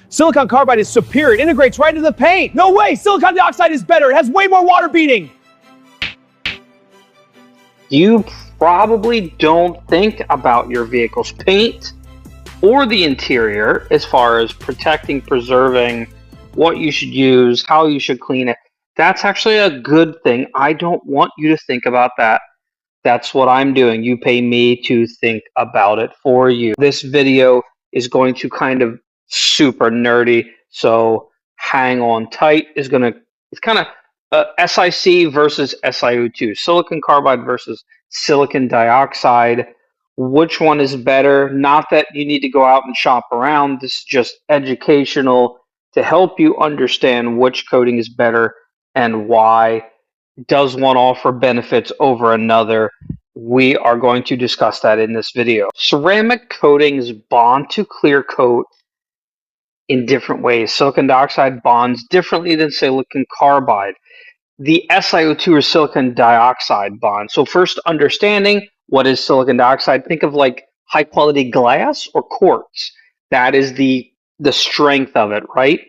Silicon carbide is superior. It integrates right into the paint. No way! Silicon dioxide is better. It has way more water beading. You probably don't think about your vehicle's paint or the interior as far as protecting, preserving, what you should use, how you should clean it. That's actually a good thing. I don't want you to think about that. That's what I'm doing. You pay me to think about it for you. This video is going to kind of super nerdy, so hang on tight. It's kind of SiC versus SiO2, silicon carbide versus silicon dioxide. Which one is better? Not that you need to go out and shop around. This is just educational to help you understand which coating is better and why. Does one offer benefits over another? We are going to discuss that in this video. Ceramic coatings bond to clear coat in different ways. Silicon dioxide bonds differently than silicon carbide. The SiO2 or silicon dioxide bond. So first, understanding what is silicon dioxide. Think of like high quality glass or quartz. That is the strength of it, right?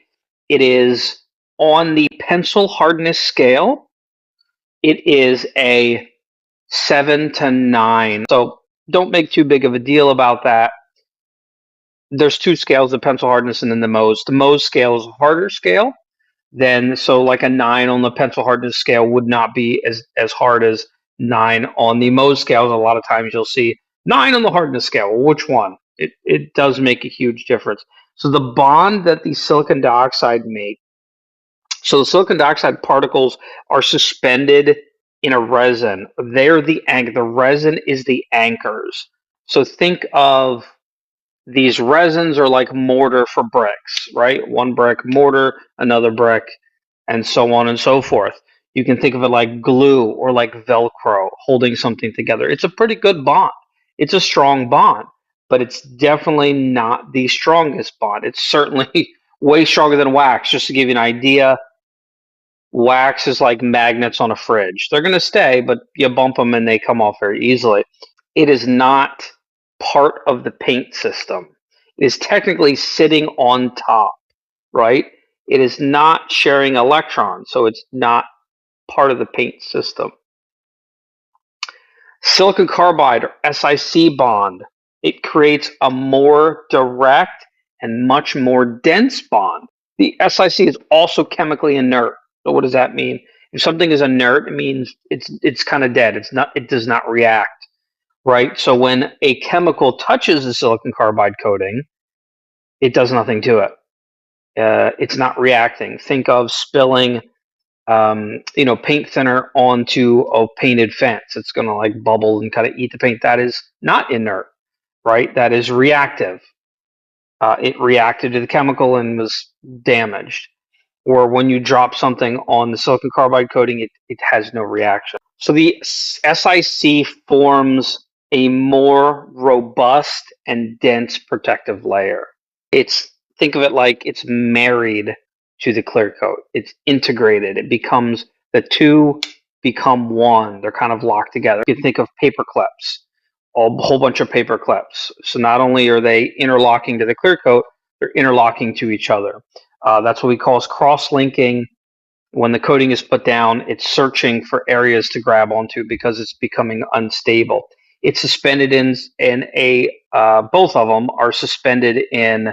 It is on the pencil hardness scale. It is a 7 to 9. So don't make too big of a deal about that. There's two scales, the pencil hardness and then the Mohs. The Mohs scale is a harder scale. So like a 9 on the pencil hardness scale would not be as hard as 9 on the Mohs scales. A lot of times you'll see 9 on the hardness scale. Well, which one? It does make a huge difference. So the bond that the silicon dioxide make, so the silicon dioxide particles are suspended in a resin. They're the anchor. The resin is the anchors. So think of these resins are like mortar for bricks, right? One brick mortar, another brick, and so on and so forth. You can think of it like glue or like Velcro holding something together. It's a pretty good bond. It's a strong bond, but it's definitely not the strongest bond. It's certainly way stronger than wax. Just to give you an idea, wax is like magnets on a fridge. They're going to stay, but you bump them and they come off very easily. It is not part of the paint system. It is technically sitting on top, right? It is not sharing electrons, so it's not part of the paint system. Silicon carbide or SiC bond, it creates a more direct and much more dense bond. The SiC is also chemically inert. So what does that mean? If something is inert, it means it's kind of dead. It does not react, right? So when a chemical touches the silicon carbide coating, it does nothing to it. It's not reacting. Think of spilling paint thinner onto a painted fence. It's going to like bubble and kind of eat the paint. That is not inert, right? That is reactive. It reacted to the chemical and was damaged. Or when you drop something on the silicon carbide coating, it has no reaction. So the SiC forms a more robust and dense protective layer. Think of it like it's married to the clear coat. It's integrated. The two become one. They're kind of locked together. You can think of paper clips, a whole bunch of paper clips. So not only are they interlocking to the clear coat, they're interlocking to each other. That's what we call cross-linking. When the coating is put down, it's searching for areas to grab onto because it's becoming unstable. It's suspended both of them are suspended in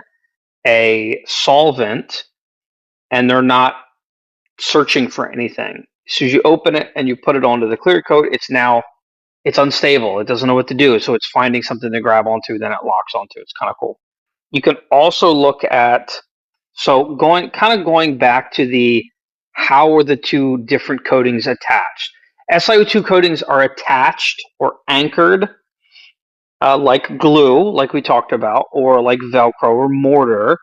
a solvent, and they're not searching for anything. So you open it and you put it onto the clear coat, it's unstable. It doesn't know what to do. So it's finding something to grab onto, then it locks onto. It's kind of cool. You can also look at, going back to how are the two different coatings attached? SiO2 coatings are attached or anchored like glue, like we talked about, or like Velcro or mortar.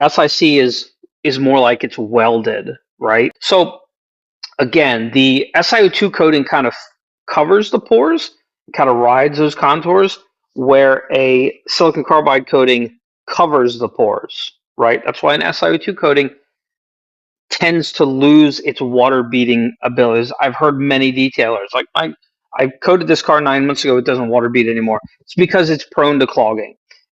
SiC is more like it's welded, right? So again, the SiO2 coating kind of covers the pores, kind of rides those contours, where a silicon carbide coating covers the pores, right? That's why an SiO2 coating tends to lose its water beading abilities. I've heard many detailers like, I coated this car 9 months ago, it doesn't water bead anymore. It's because it's prone to clogging.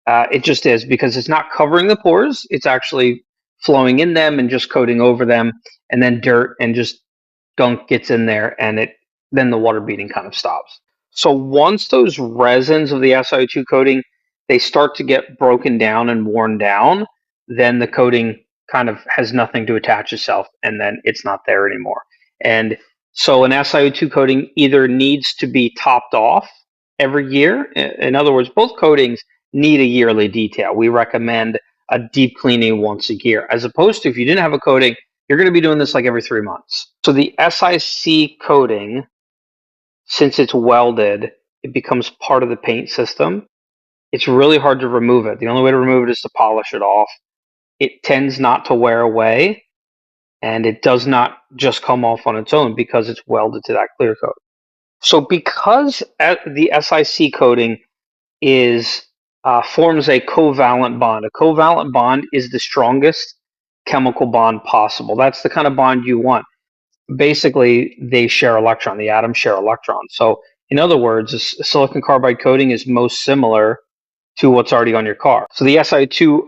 It just is, because it's not covering the pores. It's actually flowing in them and just coating over them, and then dirt and just gunk gets in there, and then the water beading kind of stops. So once those resins of the SiO2 coating, they start to get broken down and worn down, then the coating kind of has nothing to attach itself, and then it's not there anymore. And so an SiO2 coating either needs to be topped off every year. In other words, both coatings need a yearly detail. We recommend a deep cleaning once a year, as opposed to if you didn't have a coating, you're going to be doing this like every 3 months. So the SiC coating, since it's welded, it becomes part of the paint system. It's really hard to remove it. The only way to remove it is to polish it off. It tends not to wear away, and it does not just come off on its own because it's welded to that clear coat. So because the SiC coating forms a covalent bond. A covalent bond is the strongest chemical bond possible. That's the kind of bond you want. Basically, they share electron. The atoms share electrons. So, in other words, a silicon carbide coating is most similar to what's already on your car. So the SiO2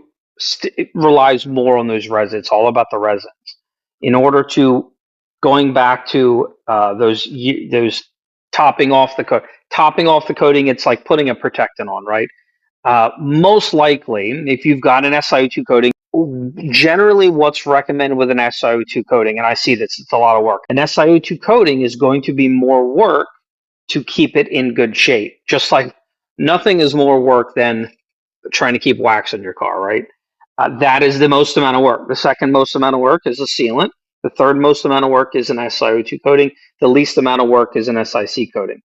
relies more on those resins. It's all about the resins. In order to, going back to those topping off the coating, it's like putting a protectant on, right? Most likely, if you've got an SiO2 coating, generally what's recommended with an SiO2 coating, and I see this, it's a lot of work. An SiO2 coating is going to be more work to keep it in good shape. Just like nothing is more work than trying to keep wax in your car, right? That is the most amount of work. The second most amount of work is a sealant. The third most amount of work is an SiO2 coating. The least amount of work is an SiC coating.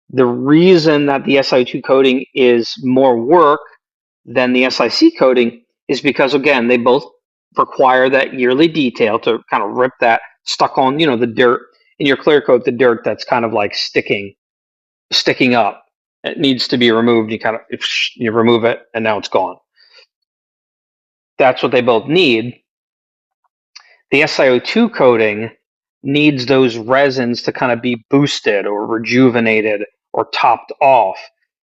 The reason that the SiO2 coating is more work than the SiC coating is because, again, they both require that yearly detail to kind of rip that stuck on, the dirt in your clear coat, the dirt that's kind of like sticking up. It needs to be removed. You remove it, and now it's gone. That's what they both need. The SiO2 coating needs those resins to kind of be boosted or rejuvenated or topped off.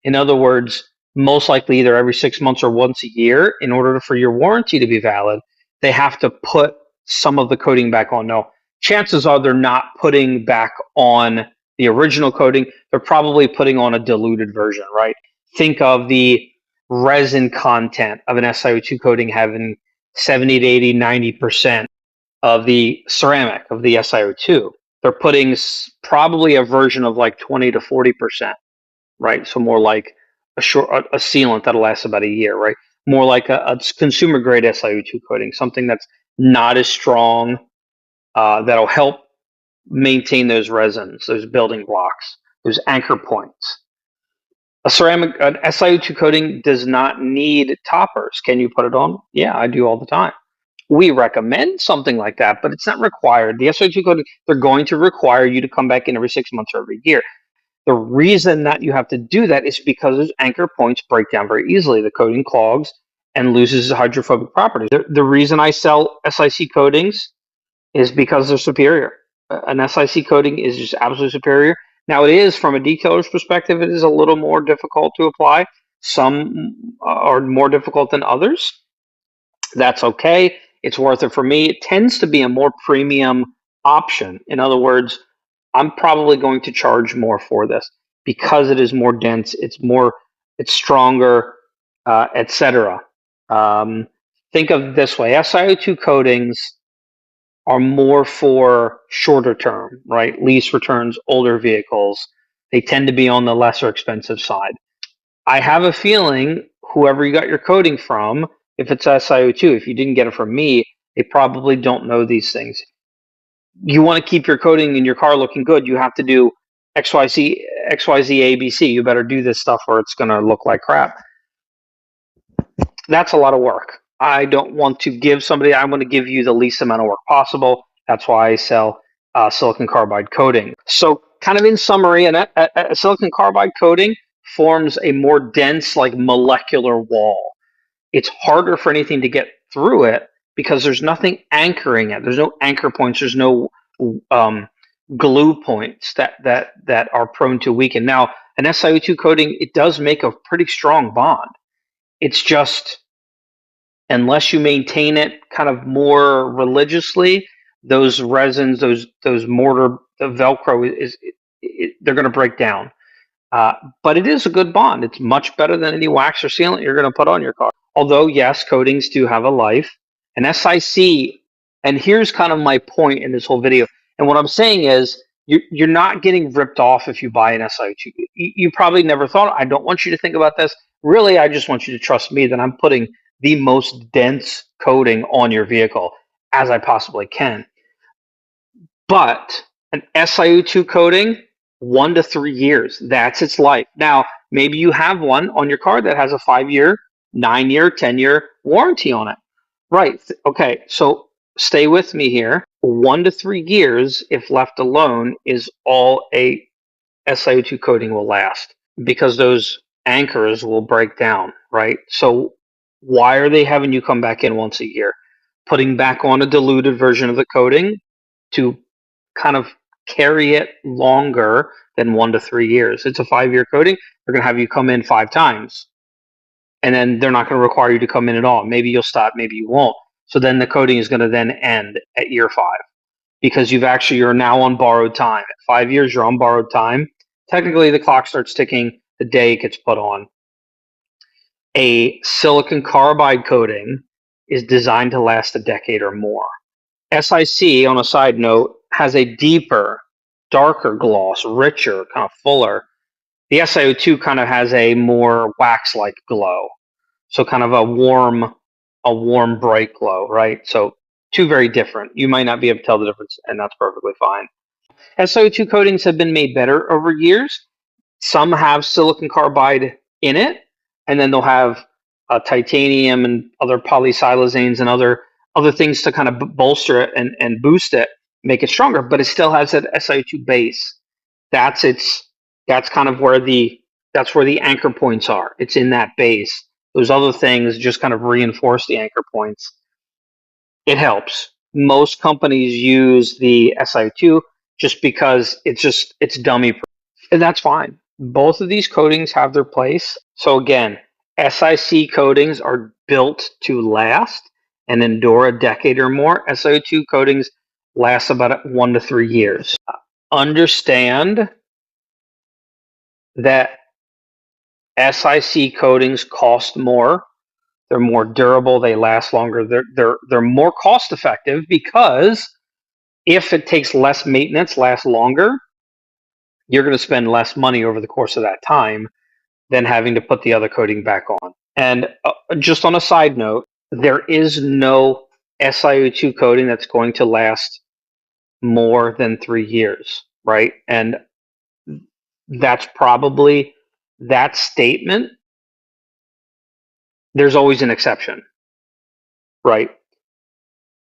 In other words, most likely either every 6 months or once a year, in order for your warranty to be valid, they have to put some of the coating back on. Now, chances are they're not putting back on the original coating. They're probably putting on a diluted version, right? Think of the resin content of an SiO2 coating having 70 to 80, 90% of the ceramic of the SiO2. They're putting probably a version of like 20 to 40%, right? So more like a sealant that'll last about a year, right? More like a consumer grade SiO2 coating, something that's not as strong, that'll help maintain those resins, those building blocks, those anchor points. An SiO2 coating does not need toppers. Can you put it on? Yeah, I do all the time. We recommend something like that, but it's not required. The SiO2 coating, they're going to require you to come back in every 6 months or every year. The reason that you have to do that is because those anchor points break down very easily. The coating clogs and loses hydrophobic properties. The reason I sell SiC coatings is because they're superior. An SiC coating is just absolutely superior. Now, it is, from a detailer's perspective, it is a little more difficult to apply. Some are more difficult than others. That's okay. It's worth it for me. It tends to be a more premium option. In other words, I'm probably going to charge more for this because it is more dense, it's stronger, etc. Think of it this way: SiO2 coatings are more for shorter term, right? Lease returns, older vehicles. They tend to be on the lesser expensive side. I have a feeling whoever you got your coating from, if it's SiO2, if you didn't get it from me, they probably don't know these things. You want to keep your coating in your car looking good, you have to do XYZ, ABC. You better do this stuff or it's going to look like crap. That's a lot of work. I don't want to give somebody, I want to give you the least amount of work possible. That's why I sell silicon carbide coating. So kind of in summary, a silicon carbide coating forms a more dense, like molecular wall. It's harder for anything to get through it because there's nothing anchoring it. There's no anchor points. There's no glue points that are prone to weaken. Now, an SiO2 coating, it does make a pretty strong bond. It's just, unless you maintain it kind of more religiously, those resins, those mortar, the Velcro they're going to break down. But it is a good bond. It's much better than any wax or sealant you're going to put on your car. Although, yes, coatings do have a life. And SIC, and here's kind of my point in this whole video. And what I'm saying is, you're not getting ripped off if you buy an SIC. You probably never thought, I don't want you to think about this. Really, I just want you to trust me that I'm putting the most dense coating on your vehicle as I possibly can. But an SiO2 coating, 1 to 3 years. That's its life. Now, maybe you have one on your car that has a 5-year, 9-year, 10-year warranty on it. Right. Okay. So stay with me here. 1 to 3 years, if left alone, is all a SiO2 coating will last, because those anchors will break down. Right. So why are they having you come back in once a year? Putting back on a diluted version of the coating to kind of carry it longer than 1 to 3 years. It's a 5-year coating. They're going to have you come in 5 times. And then they're not going to require you to come in at all. Maybe you'll stop, maybe you won't. So then the coating is going to then end at year 5, because you're now on borrowed time. At 5 years, you're on borrowed time. Technically, the clock starts ticking the day it gets put on. A silicon carbide coating is designed to last a decade or more. SIC, on a side note, has a deeper, darker gloss, richer, kind of fuller. The SiO2 kind of has a more wax-like glow. So kind of a warm, bright glow, right? So two very different. You might not be able to tell the difference, and that's perfectly fine. SiO2 coatings have been made better over years. Some have silicon carbide in it, and then they'll have titanium and other polysiloxanes and other things to kind of bolster it and boost it, make it stronger. But it still has that SiO2 base. That's kind of where the anchor points are. It's in that base. Those other things just kind of reinforce the anchor points. It helps. Most companies use the SiO2 just because it's dummy proof, and that's fine. Both of these coatings have their place. So again, SiC coatings are built to last and endure a decade or more. SiO2 coatings last about 1 to 3 years. Understand that SiC coatings cost more. They're more durable. They last longer. They're more cost effective, because if it takes less maintenance, lasts longer, you're going to spend less money over the course of that time than having to put the other coating back on. And just on a side note, there is no SiO2 coating that's going to last more than 3 years, right? And that's probably that statement. There's always an exception, right?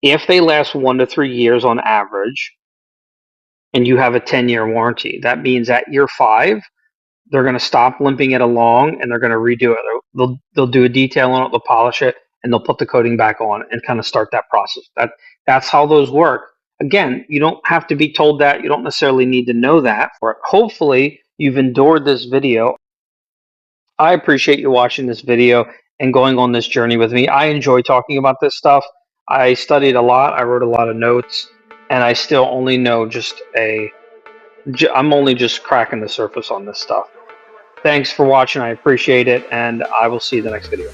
If they last 1 to 3 years on average, and you have a 10-year warranty, that means at year 5, they're going to stop limping it along and they're going to redo it. They'll do a detail on it, they'll polish it, and they'll put the coating back on and kind of start that process. That's how those work. Again, you don't have to be told that. You don't necessarily need to know that. Hopefully, you've endured this video. I appreciate you watching this video and going on this journey with me. I enjoy talking about this stuff. I studied a lot. I wrote a lot of notes, and I still only know I'm only just cracking the surface on this stuff. Thanks for watching. I appreciate it, and I will see you in the next video.